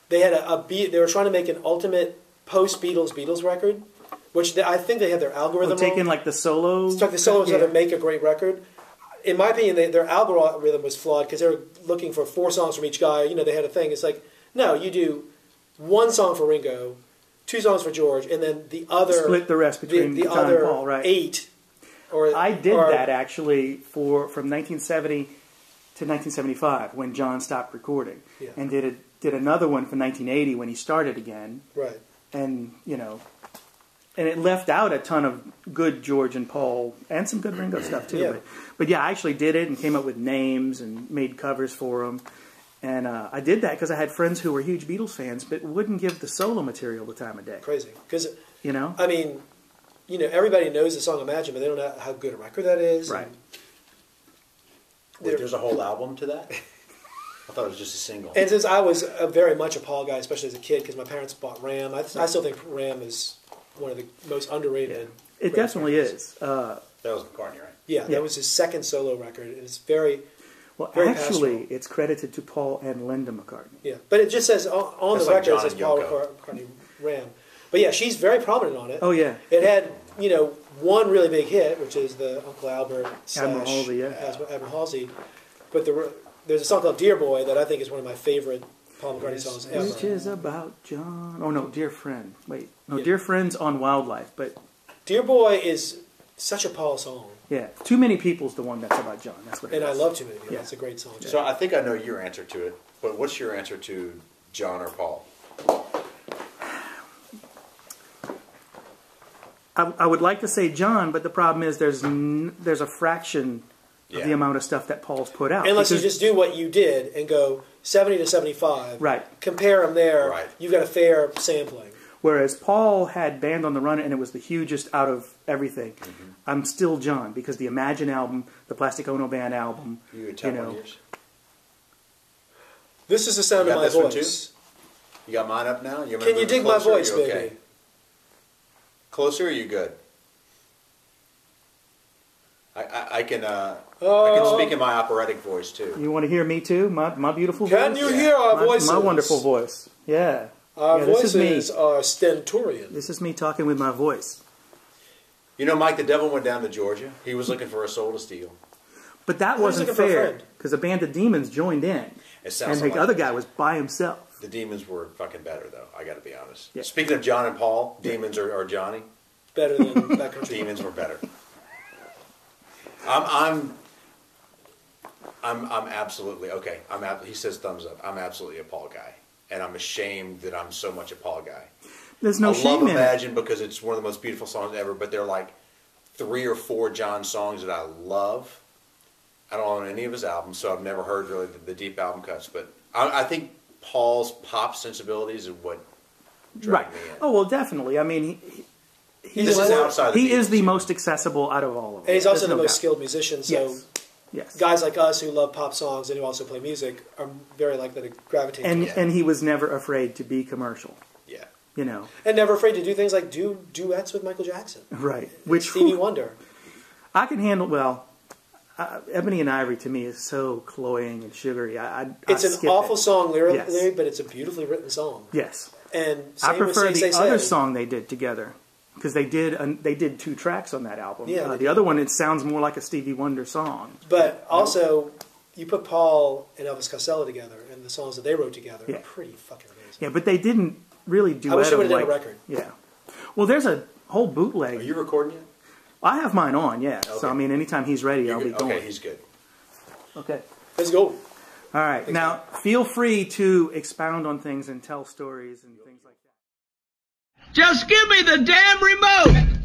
they had they were trying to make an ultimate post-Beatles record, which I think they had their algorithm. Taking like the solos. Took the solos to make a great record. In my opinion, their algorithm was flawed because they were looking for 4 songs from each guy. You know, they had a thing. It's like, no, you do 1 song for Ringo, 2 songs for George, and then the other split the rest between the John other and Paul, right? 8. I did that actually from 1970 to 1975 when John stopped recording, and did another one for 1980 when he started again. Right. And and it left out a ton of good George and Paul and some good Ringo stuff too. Yeah. But yeah, I actually did it and came up with names and made covers for them. And I did that because I had friends who were huge Beatles fans, but wouldn't give the solo material the time of day. Crazy, because I mean, everybody knows the song "Imagine," but they don't know how good a record that is. Right. Wait, there's a whole album to that? I thought it was just a single. And since I was very much a Paul guy, especially as a kid, because my parents bought Ram, I still think Ram is one of the most underrated. It definitely is. That was McCartney, right? Yeah, that was his second solo record. And it's very actually, pastoral. it's credited to Paul and Linda McCartney. Yeah, but it just says on the record it says Paul McCartney Ram. But yeah, she's very prominent on it. Oh yeah, it had one really big hit, which is the Uncle Albert / Admiral Halsey, Admiral Halsey. But there's a song called "Dear Boy" that I think is one of my favorite Paul McCartney songs ever. Which is about John. Oh no, Dear Friend. Wait, no, Dear Friend's on Wildlife, but "Dear Boy" is such a Paul song. Yeah, Too Many People's the one that's about John. That's what. I love Too Many People. Yeah. It's a great song. So I think I know your answer to it, but what's your answer to John or Paul? I would like to say John, but the problem is there's a fraction of the amount of stuff that Paul's put out. Unless you just do what you did and go 70 to 75. Right. Compare them there. Right. You've got a fair sampling. Whereas Paul had Band on the Run, and it was the hugest out of everything. Mm-hmm. I'm still John, because the Imagine album, the Plastic Ono Band album, you had 10 more years. This is the sound of my voice. You got mine up now? Can you dig my voice, baby? Okay? Closer, or are you good? I can speak in my operatic voice too. You want to hear me too? My beautiful voice? Can you hear our voices? My wonderful voice. Yeah. Our voices are stentorian. This is me talking with my voice. You know, Mike, the devil went down to Georgia. He was looking for a soul to steal. But that wasn't fair, because a band of demons joined in. And the other guy was by himself. The demons were fucking better, though. I got to be honest. Yeah. Speaking of John and Paul, demons or Johnny. Better than that country. Demons were better. I'm absolutely okay. He says thumbs up. I'm absolutely a Paul guy, and I'm ashamed that I'm so much a Paul guy. There's no shame in it. I love Imagine because it's one of the most beautiful songs ever. But there are like 3 or 4 John songs that I love. I don't own any of his albums, so I've never heard really the deep album cuts. But I think Paul's pop sensibilities is what dragged me in. Oh well, definitely. I mean, he is the most accessible out of all of them. And he's also the most skilled musician. So yes. Guys like us who love pop songs and who also play music are very likely to gravitate to it. And he was never afraid to be commercial. Yeah. You know. And never afraid to do things like do duets with Michael Jackson. Right. Which Stevie Wonder. I can handle, Ebony and Ivory to me is so cloying and sugary. It's an awful song lyrically, but it's a beautifully written song. Yes. And I prefer the other song they did together, because they did 2 tracks on that album. Yeah, the other one, it sounds more like a Stevie Wonder song. But also, you put Paul and Elvis Costello together, and the songs that they wrote together are pretty fucking amazing. Yeah, but they didn't really duet. I wish they would have done a record. Yeah. Well, there's a whole bootleg. Are you recording it? I have mine on, yeah. Okay. So, I mean, anytime he's ready, I'll be going. Okay, he's good. Okay. Let's go. All right. Now, feel free to expound on things and tell stories and things like that. Just give me the damn remote!